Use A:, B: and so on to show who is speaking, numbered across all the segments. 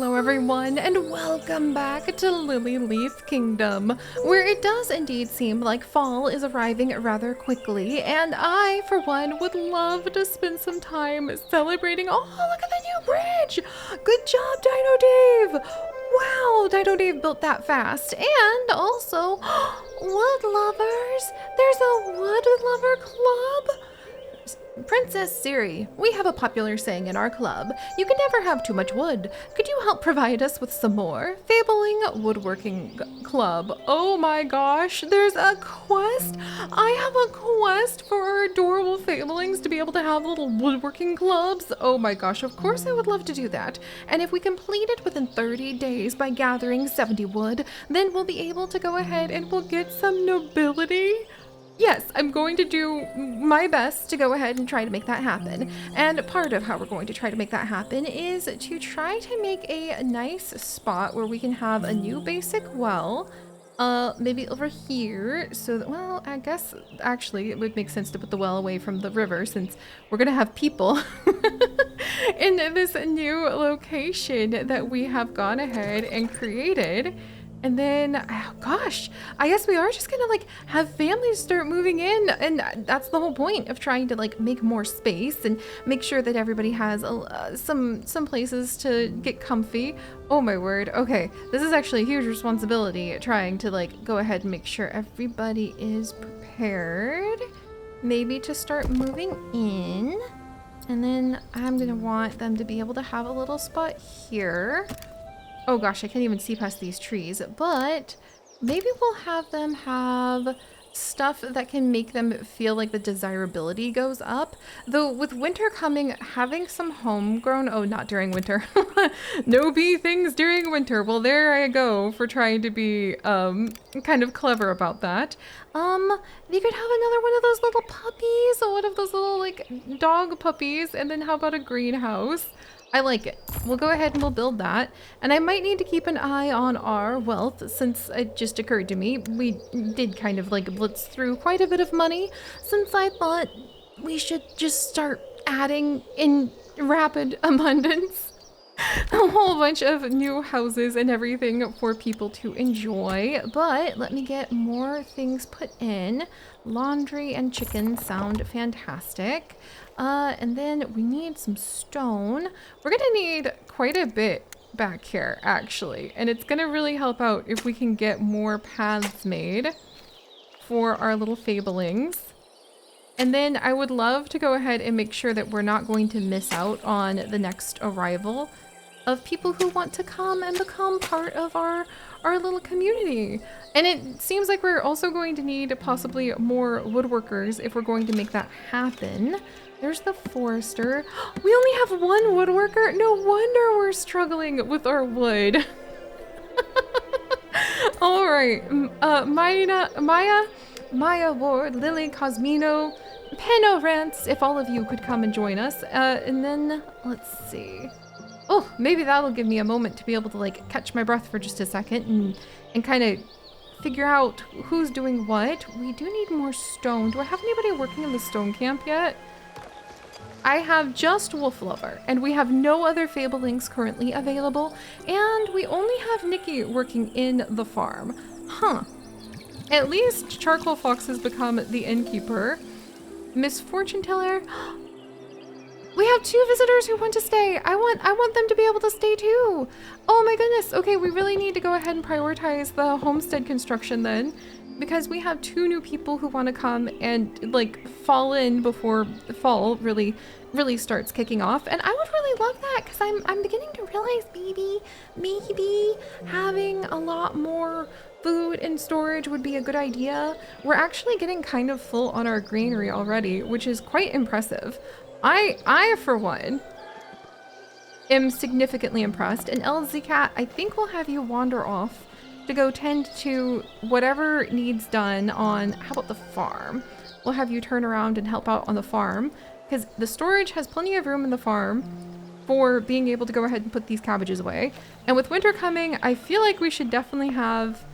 A: Hello everyone, and welcome back to Lilyleaf Kingdom, where it does indeed seem like fall is arriving rather quickly, and I, for one, would love to spend some time celebrating. Oh, look at the new bridge! Good job, Dino Dave! Wow, Dino Dave built that fast. And also, wood lovers! There's a wood lover club! Princess Seri, we have a popular saying in our club, you can never have too much wood. Could you help provide us with some more? Fabling Woodworking Club. Oh my gosh, there's a quest. I have a quest for our adorable fablings to be able to have little woodworking clubs. Oh my gosh, of course I would love to do that. And if we complete it within 30 days by gathering 70 wood, then we'll be able to go ahead and we'll get some nobility. Yes, I'm going to do my best to go ahead and try to make that happen. And part of how we're going to try to make that happen is to try to make a nice spot where we can have a new basic well, maybe over here. So that, well, I guess actually it would make sense to put the well away from the river since we're gonna have people in this new location that we have gone ahead and created. And then, oh gosh, I guess we are just gonna like have families start moving in, and that's the whole point of trying to like make more space and make sure that everybody has some places to get comfy. Oh my word. Okay, this is actually a huge responsibility, trying to like go ahead and make sure everybody is prepared, maybe to start moving in. And then I'm gonna want them to be able to have a little spot here. Oh gosh, I can't even see past these trees, but maybe we'll have them have stuff that can make them feel like the desirability goes up. Though with winter coming, having some homegrown, oh, not during winter. No bee things during winter. Well, there I go for trying to be kind of clever about that. You could have another one of those little puppies, or one of those little like dog puppies, and then how about a greenhouse? I like it. We'll go ahead and we'll build that. And I might need to keep an eye on our wealth since it just occurred to me. We did kind of like blitz through quite a bit of money since I thought we should just start adding in rapid abundance a whole bunch of new houses and everything for people to enjoy. But let me get more things put in. Laundry and chicken sound fantastic. And then we need some stone. We're gonna need quite a bit back here, actually. And it's gonna really help out if we can get more paths made for our little fablings. And then I would love to go ahead and make sure that we're not going to miss out on the next arrival of people who want to come and become part of our little community. And it seems like we're also going to need possibly more woodworkers if we're going to make that happen. There's the forester. We only have one woodworker? No wonder we're struggling with our wood. All right, Maya Ward, Lily, Cosmino, Penno Rants, if all of you could come and join us. And then, let's see. Oh, maybe that'll give me a moment to be able to like catch my breath for just a second and kind of figure out who's doing what. We do need more stone. Do I have anybody working in the stone camp yet? I have just Wolf Lover, and we have no other fablings currently available, and we only have Nikki working in the farm. Huh. At least Charcoal Fox has become the innkeeper. Miss Fortune Teller. We have 2 visitors who want to stay. I want them to be able to stay too. Oh my goodness. Okay, we really need to go ahead and prioritize the homestead construction then, because we have 2 new people who want to come and like fall in before the fall really starts kicking off. And I would really love that because I'm beginning to realize maybe having a lot more food and storage would be a good idea. We're actually getting kind of full on our granary already, which is quite impressive. I for one am significantly impressed. And LZ Cat, I think we'll have you wander off to go tend to whatever needs done on, how about the farm? We'll have you turn around and help out on the farm because the storage has plenty of room in the farm for being able to go ahead and put these cabbages away. And with winter coming, I feel like we should definitely have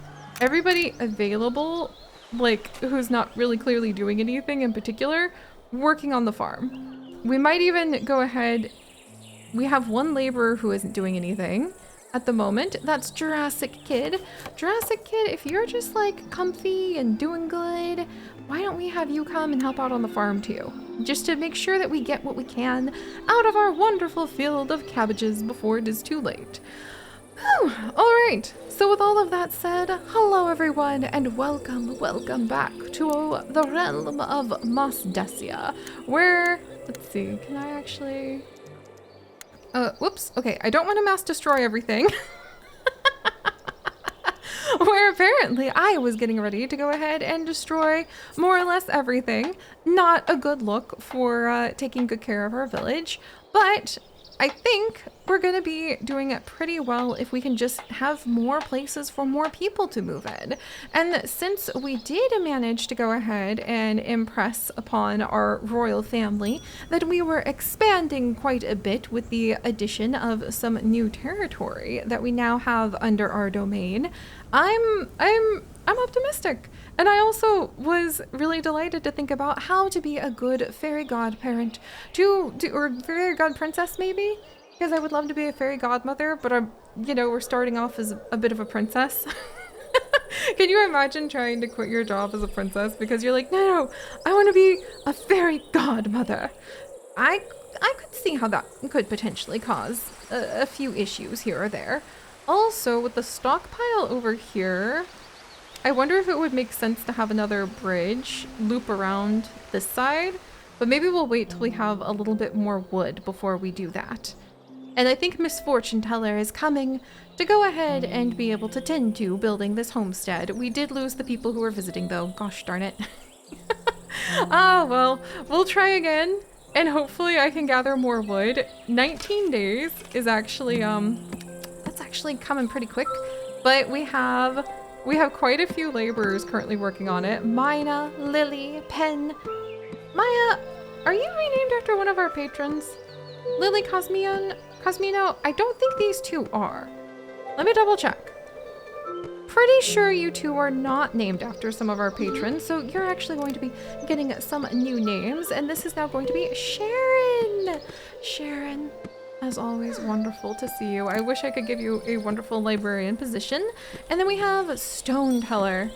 A: everybody available, like who's not really clearly doing anything in particular, working on the farm. We might even go ahead, we have 1 laborer who isn't doing anything. at the moment. That's Jurassic Kid. Jurassic Kid, if you're just like comfy and doing good, why don't we have you come and help out on the farm too? Just to make sure that we get what we can out of our wonderful field of cabbages before it is too late. Whew. All right, so with all of that said, hello everyone and welcome back to the realm of Mosdesia, where, let's see, can I actually, whoops, okay, I don't want to mass destroy everything. Where apparently I was getting ready to go ahead and destroy more or less everything. Not a good look for taking good care of our village, but I think we're going to be doing it pretty well if we can just have more places for more people to move in. And since we did manage to go ahead and impress upon our royal family that we were expanding quite a bit with the addition of some new territory that we now have under our domain, I'm optimistic. And I also was really delighted to think about how to be a good fairy godparent or fairy god princess maybe, because I would love to be a fairy godmother, but we're starting off as a bit of a princess. Can you imagine trying to quit your job as a princess because you're like, no, I want to be a fairy godmother? I could see how that could potentially cause a few issues here or there. Also, with the stockpile over here, I wonder if it would make sense to have another bridge loop around this side, but maybe we'll wait till we have a little bit more wood before we do that. And I think Miss Fortune Teller is coming to go ahead and be able to tend to building this homestead. We did lose the people who were visiting though, gosh darn it. Well, we'll try again and hopefully I can gather more wood. 19 days is actually, that's actually coming pretty quick, but we have quite a few laborers currently working on it. Mina, Lily, Pen. Maya, are you renamed after one of our patrons? Lily Cosmino? I don't think these two are. Let me double check. Pretty sure you two are not named after some of our patrons, so you're actually going to be getting some new names, and this is now going to be Sharon. Sharon. As always, wonderful to see you. I wish I could give you a wonderful librarian position. And then we have Stone Teller.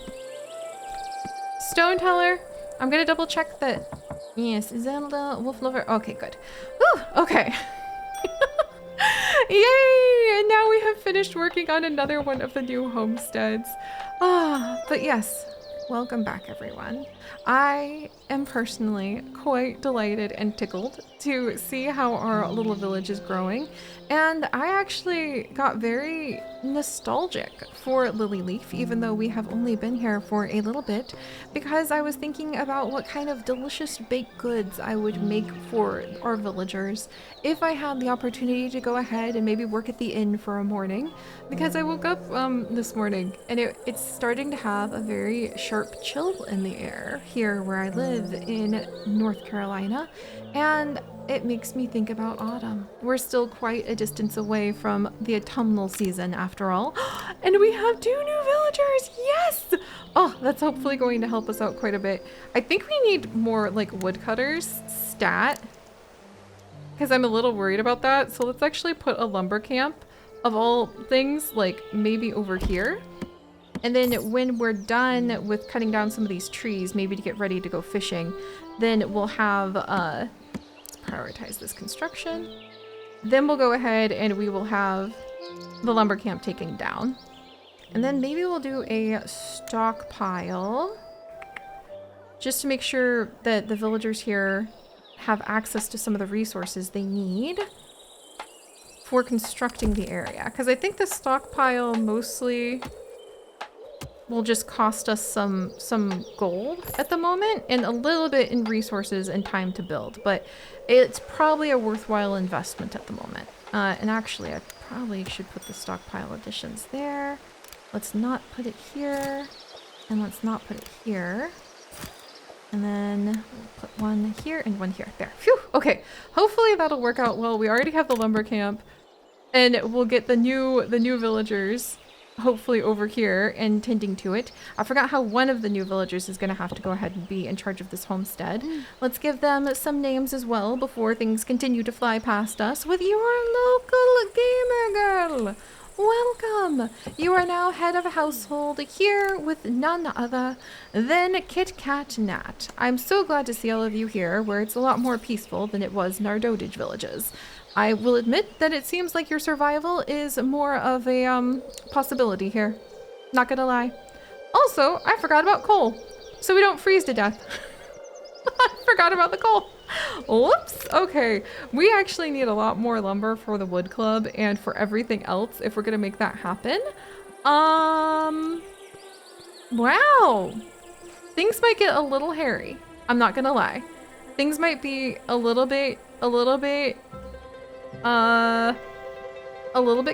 A: Stone Teller, I'm gonna double check that. Yes, Zelda, Wolf Lover. Okay, good. Whew, okay. Yay! And now we have finished working on another one of the new homesteads. But yes, welcome back, everyone. I am personally quite delighted and tickled to see how our little village is growing, and I actually got very nostalgic for Lilyleaf, even though we have only been here for a little bit, because I was thinking about what kind of delicious baked goods I would make for our villagers if I had the opportunity to go ahead and maybe work at the inn for a morning, because I woke up this morning and it's starting to have a very sharp chill in the air here where I live in North Carolina, and it makes me think about autumn. We're still quite a distance away from the autumnal season after all, and we have 2 new villagers. Yes! Oh, that's hopefully going to help us out quite a bit. I think we need more like woodcutters stat, because I'm a little worried about that. So let's actually put a lumber camp of all things, like maybe over here. And then when we're done with cutting down some of these trees, maybe to get ready to go fishing, then we'll have, let's prioritize this construction. Then we'll go ahead and we will have the lumber camp taken down. And then maybe we'll do a stockpile just to make sure that the villagers here have access to some of the resources they need for constructing the area. Because I think the stockpile mostly will just cost us some gold at the moment and a little bit in resources and time to build, but it's probably a worthwhile investment at the moment. And actually I probably should put the stockpile additions there. Let's not put it here, and let's not put it here. And then we'll put one here and one here. There. Phew. Okay. Hopefully that'll work out well. We already have the lumber camp, and we'll get the new villagers hopefully over here and tending to it. I forgot how one of the new villagers is going to have to go ahead and be in charge of this homestead. Let's give them some names as well before things continue to fly past us with your local gamer girl. welcome! You are now head of a household here with none other than Kit Kat Nat. I'm so glad to see all of you here, where it's a lot more peaceful than it was in our dotage villages. I will admit that it seems like your survival is more of a possibility here. Not gonna lie. Also, I forgot about coal, so we don't freeze to death. I forgot about the coal. Whoops. Okay, we actually need a lot more lumber for the wood club and for everything else if we're gonna make that happen. Wow. Things might get a little hairy. I'm not gonna lie. Things might be a little bit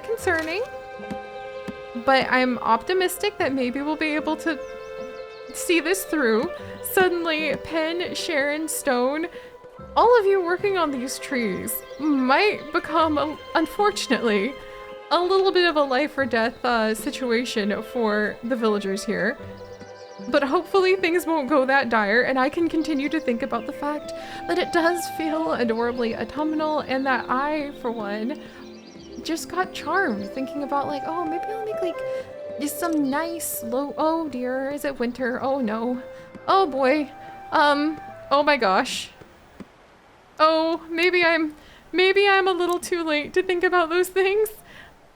A: concerning, but I'm optimistic that maybe we'll be able to see this through. Suddenly, Pen, Sharon, Stone, all of you working on these trees might become, unfortunately, a little bit of a life or death situation for the villagers here. But hopefully things won't go that dire, and I can continue to think about the fact that it does feel adorably autumnal, and that I, for one, just got charmed thinking about like, oh, maybe I'll make like just some nice low, oh dear, is it winter? Oh no. Oh boy. Oh my gosh. Oh, maybe I'm a little too late to think about those things.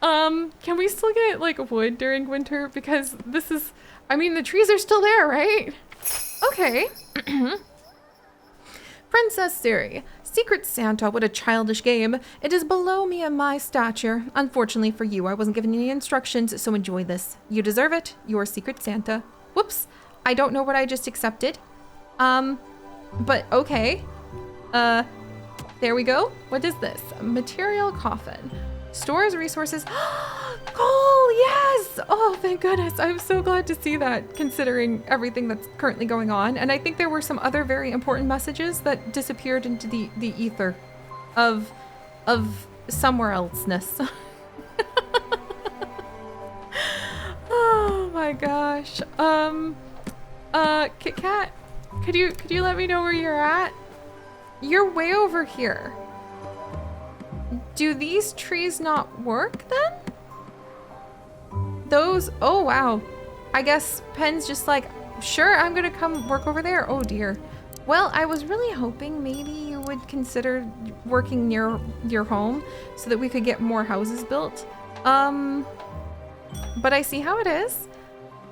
A: Can we still get like wood during winter? Because this is, I mean, the trees are still there, right? Okay. Princess Seri. Secret Santa, what a childish game. It is below me and my stature. Unfortunately for you, I wasn't given any instructions, so enjoy this. You deserve it. You're Secret Santa. Whoops. I don't know what I just accepted. But okay. There we go. What is this? Material coffin. Stores resources. Coal, yes! Oh, thank goodness. I'm so glad to see that, considering everything that's currently going on. And I think there were some other very important messages that disappeared into the ether of somewhere elseness. Oh my gosh. Kit Kat, could you let me know where you're at? You're way over here. Do these trees not work then? Those, oh wow. I guess Pen's just like, sure, I'm gonna come work over there. Oh dear. Well, I was really hoping maybe you would consider working near your home so that we could get more houses built. But I see how it is.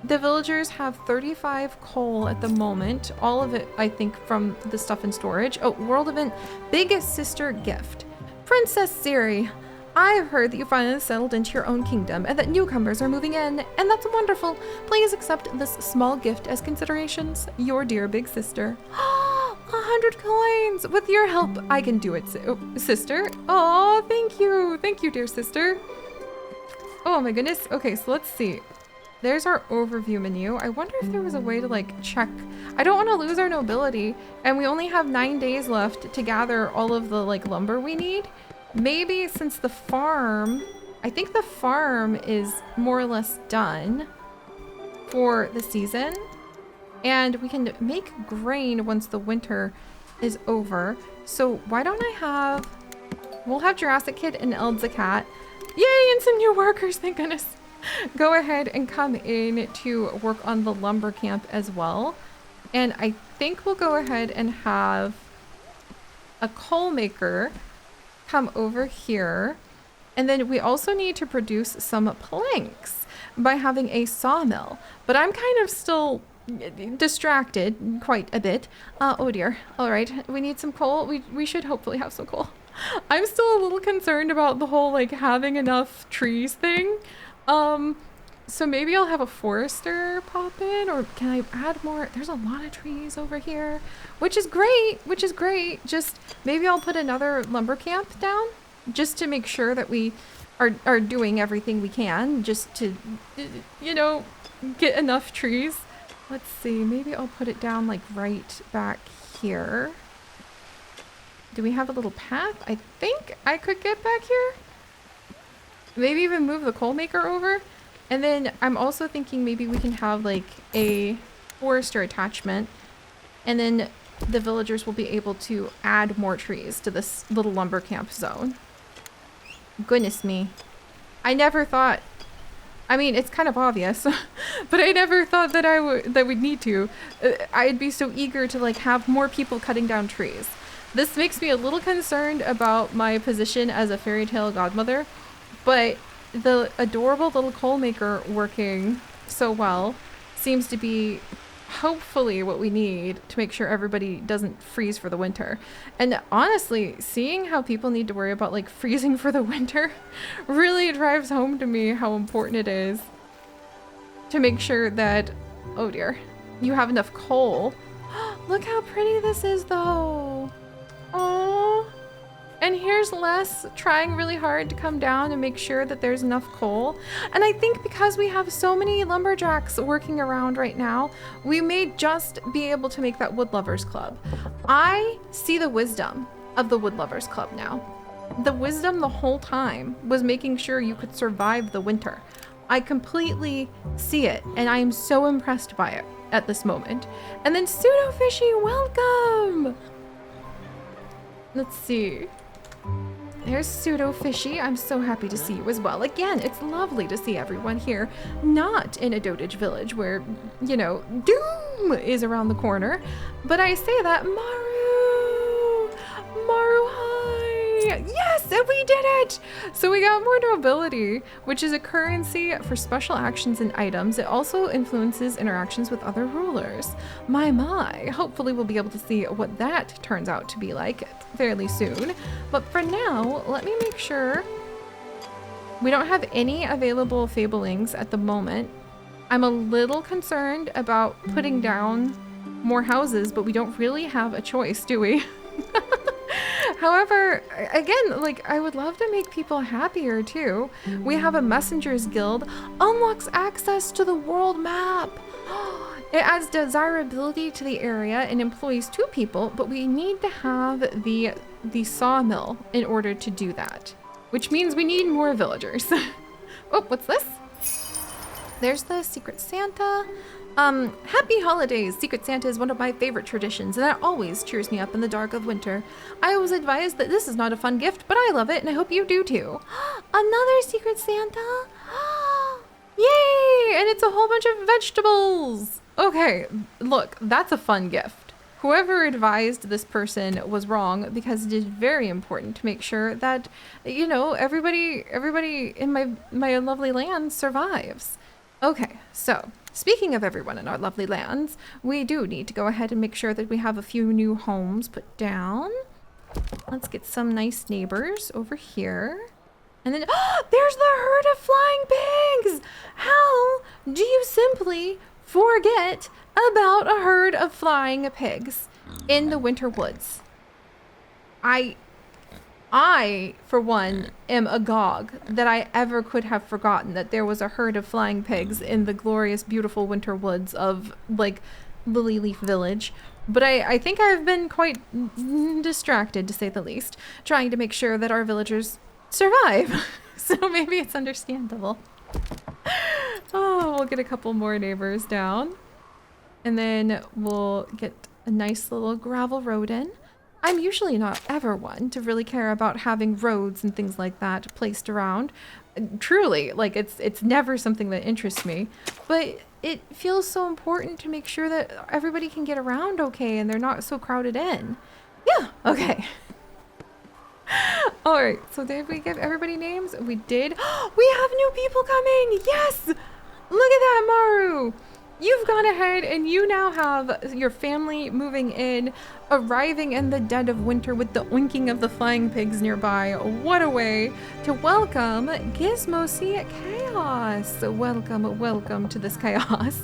A: The villagers have 35 coal at the moment. All of it, I think, from the stuff in storage. Oh, world event, big sister gift. Princess Seri, I've heard that you finally settled into your own kingdom and that newcomers are moving in, and that's wonderful. Please accept this small gift as considerations. Your dear big sister. 100 coins! With your help, I can do it, sister. Oh, thank you. Thank you, dear sister. Oh my goodness. Okay, so let's see. There's our overview menu. I wonder if there was a way to like check. I don't want to lose our nobility, and we only have 9 days left to gather all of the like lumber we need. Maybe since the farm, I think the farm is more or less done for the season, and we can make grain once the winter is over. So why don't I have, we'll have Jurassic Kid and Eldza Cat. Yay, and some new workers, thank goodness. Go ahead and come in to work on the lumber camp as well. And I think we'll go ahead and have a coal maker come over here. And then we also need to produce some planks by having a sawmill. But I'm kind of still distracted quite a bit. Oh dear. All right, we need some coal. We should hopefully have some coal. I'm still a little concerned about the whole like having enough trees thing. So maybe I'll have a forester pop in, or can I add more? There's a lot of trees over here, which is great, Just maybe I'll put another lumber camp down just to make sure that we are doing everything we can just to, you know, get enough trees. Let's see, maybe I'll put it down like right back here. Do we have a little path? I think I could get back here. Maybe even move the coal maker over. And then I'm also thinking maybe we can have like a forester attachment, and then the villagers will be able to add more trees to this little lumber camp zone. Goodness me. I never thought, I mean, it's kind of obvious, but I never thought that we'd need to. I'd be so eager to like have more people cutting down trees. This makes me a little concerned about my position as a fairy tale godmother, but the adorable little coal maker working so well seems to be hopefully what we need to make sure everybody doesn't freeze for the winter. And honestly, seeing how people need to worry about like freezing for the winter really drives home to me how important it is to make sure that, oh dear, you have enough coal. Look how pretty this is though. Oh, and here's Les trying really hard to come down and make sure that there's enough coal. And I think because we have so many lumberjacks working around right now, we may just be able to make that Wood Lovers Club. I see the wisdom of the Wood Lovers Club now. The wisdom the whole time was making sure you could survive the winter. I completely see it, and I am so impressed by it at this moment. And then Pseudo Fishy, welcome! Let's see. There's Pseudo Fishy. I'm so happy to see you as well. Again, it's lovely to see everyone here, not in a dotage village where, you know, doom is around the corner. But I say that, Maru, hi! Yes, and we did it! So we got more nobility, which is a currency for special actions and items. It also influences interactions with other rulers. My. Hopefully we'll be able to see what that turns out to be like fairly soon. But for now, let me make sure we don't have any available fablings at the moment. I'm a little concerned about putting down more houses, but we don't really have a choice, do we? However, again, like, I would love to make people happier too. We have a Messengers Guild, unlocks access to the world map. It adds desirability to the area and employs 2 people, but we need to have the sawmill in order to do that, which means we need more villagers. Oh, what's this? There's the Secret Santa. Happy holidays! Secret Santa is one of my favorite traditions, and that always cheers me up in the dark of winter. I was advised that this is not a fun gift, but I love it, and I hope you do too. Another Secret Santa? Yay! And it's a whole bunch of vegetables! Okay, look, that's a fun gift. Whoever advised this person was wrong, because it is very important to make sure that, you know, everybody in my lovely land survives. Okay, so speaking of everyone in our lovely lands, we do need to go ahead and make sure that we have a few new homes put down. Let's get some nice neighbors over here. And then, oh, there's the herd of flying pigs! How do you simply forget about a herd of flying pigs in the winter woods? I, for one, am agog that I ever could have forgotten that there was a herd of flying pigs in the glorious, beautiful winter woods of, like, Lilyleaf Village. But I think I've been quite distracted, to say the least, trying to make sure that our villagers survive. So maybe it's understandable. Oh, we'll get a couple more neighbors down. And then we'll get a nice little gravel road in. I'm usually not ever one to really care about having roads and things like that placed around. Truly, like, it's never something that interests me, but it feels so important to make sure that everybody can get around okay and they're not so crowded in. Yeah, okay. All right, so did we give everybody names? We did. We have new people coming. Yes, look at that, Maru. You've gone ahead and you now have your family moving in, arriving in the dead of winter with the oinking of the flying pigs nearby. What a way to welcome Gizmo C Chaos. Welcome to this chaos.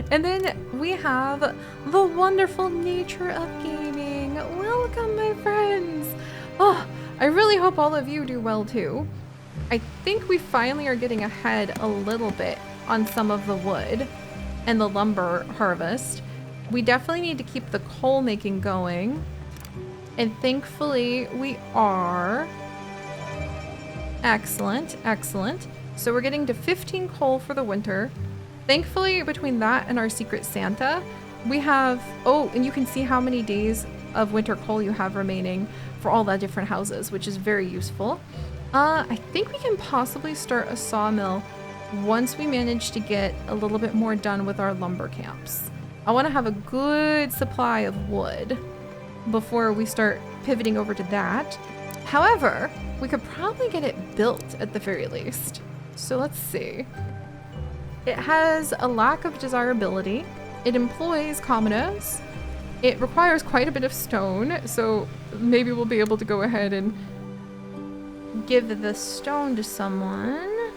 A: And then we have the wonderful nature of gaming. Welcome, my friends. Oh, I really hope all of you do well too. I think we finally are getting ahead a little bit on some of the wood and the lumber harvest. We definitely need to keep the coal making going. And thankfully we are. Excellent, excellent. So we're getting to 15 coal for the winter. Thankfully, between that and our Secret Santa, we have, oh, and you can see how many days of winter coal you have remaining for all the different houses, which is very useful. I think we can possibly start a sawmill once we manage to get a little bit more done with our lumber camps. I want to have a good supply of wood before we start pivoting over to that. However, we could probably get it built at the very least. So let's see. It has a lack of desirability. It employs commodos. It requires quite a bit of stone, so maybe we'll be able to go ahead and give the stone to someone.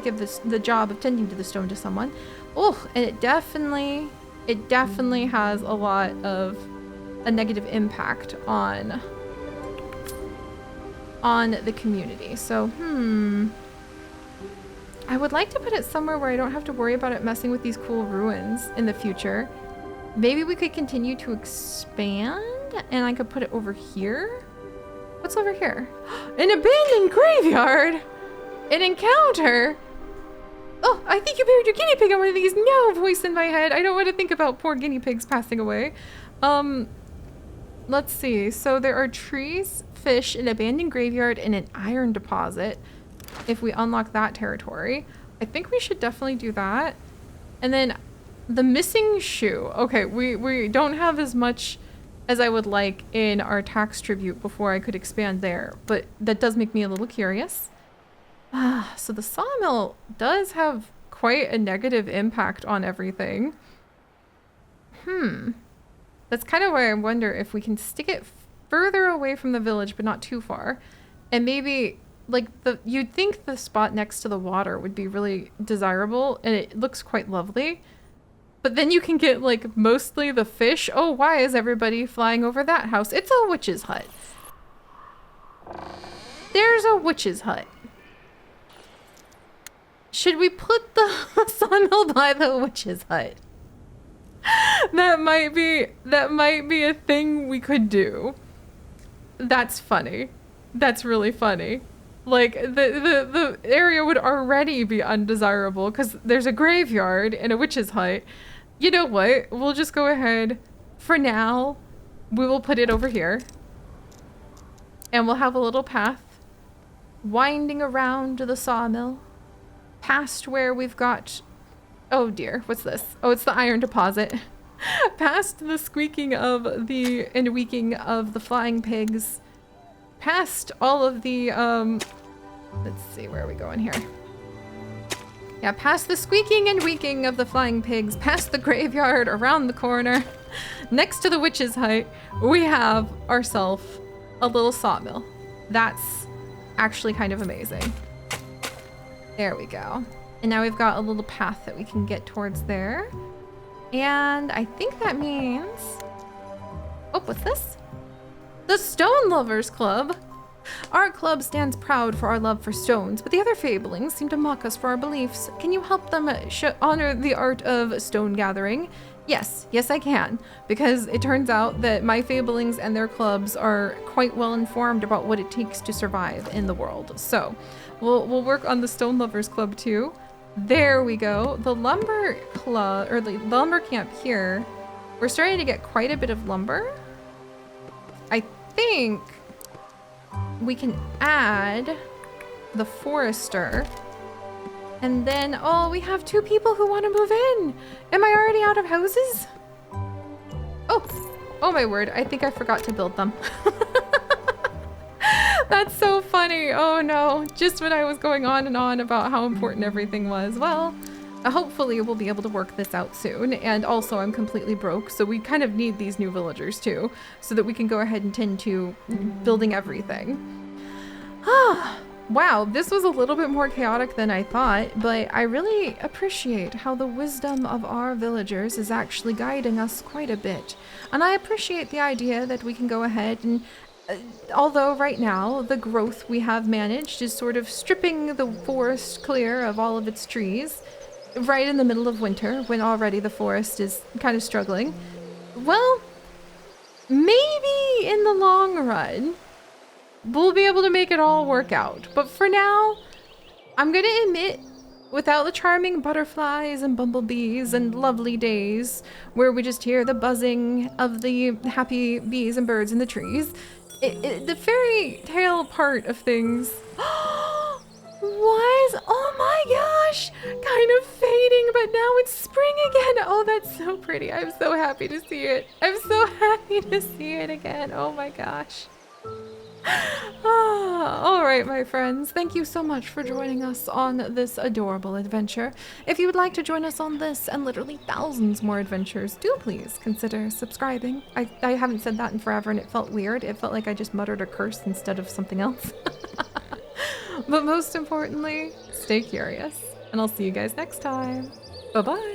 A: Give this the job of tending to the stone to someone. Oh, and it definitely has a lot of a negative impact on the community. So, I would like to put it somewhere where I don't have to worry about it messing with these cool ruins in the future. Maybe we could continue to expand and I could put it over here. What's over here? An abandoned graveyard! An encounter! Oh, I think you buried your guinea pig on one of these. No, voice in my head. I don't want to think about poor guinea pigs passing away. Let's see. So there are trees, fish, an abandoned graveyard, and an iron deposit. If we unlock that territory, I think we should definitely do that. And then the missing shoe. Okay, we don't have as much as I would like in our tax tribute before I could expand there, but that does make me a little curious. So the sawmill does have quite a negative impact on everything. That's kind of where I wonder if we can stick it further away from the village, but not too far. And maybe, like, you'd think the spot next to the water would be really desirable, and it looks quite lovely. But then you can get, like, mostly the fish. Oh, why is everybody flying over that house? It's a witch's hut. There's a witch's hut. Should we put the sawmill by the witch's hut? That might be a thing we could do. That's funny. That's really funny. Like, the area would already be undesirable because there's a graveyard and a witch's hut. You know what? We'll just go ahead. For now, we will put it over here. And we'll have a little path winding around to the sawmill. Past where we've got... Oh dear, what's this? Oh, it's the iron deposit. Past the squeaking of the... and weaking of the flying pigs. Past all of the... Let's see, where are we going here? Yeah, past the squeaking and weaking of the flying pigs, past the graveyard, around the corner, next to the witch's hut, we have ourselves a little sawmill. That's actually kind of amazing. There we go. And now we've got a little path that we can get towards there. And I think that means... Oh, what's this? The Stone Lovers Club. Our club stands proud for our love for stones, but the other fablings seem to mock us for our beliefs. Can you help them honor the art of stone gathering? Yes, I can, because it turns out that my fablings and their clubs are quite well informed about what it takes to survive in the world. So we'll work on the Stone Lovers Club too. There we go. The lumber club, or the lumber camp here, we're starting to get quite a bit of lumber. I think we can add the forester. And then, oh, we have 2 people who want to move in. Am I already out of houses? Oh my word. I think I forgot to build them. That's so funny. Oh no. Just when I was going on and on about how important everything was. Well, hopefully we'll be able to work this out soon. And also I'm completely broke, so we kind of need these new villagers too, so that we can go ahead and tend to building everything. Wow, this was a little bit more chaotic than I thought, but I really appreciate how the wisdom of our villagers is actually guiding us quite a bit. And I appreciate the idea that we can go ahead and although right now the growth we have managed is sort of stripping the forest clear of all of its trees, right in the middle of winter when already the forest is kind of struggling. Well, maybe in the long run, we'll be able to make it all work out. But for now, I'm gonna admit, without the charming butterflies and bumblebees and lovely days where we just hear the buzzing of the happy bees and birds in the trees, the fairy tale part of things gosh, kind of fading, but now it's spring again. Oh, that's so pretty. I'm so happy to see it. I'm so happy to see it again. Oh my gosh. All right, my friends, thank you so much for joining us on this adorable adventure. If you would like to join us on this and literally thousands more adventures, do please consider subscribing. I haven't said that in forever and it felt weird. It felt like I just muttered a curse instead of something else. But most importantly, stay curious, and I'll see you guys next time. Bye-bye.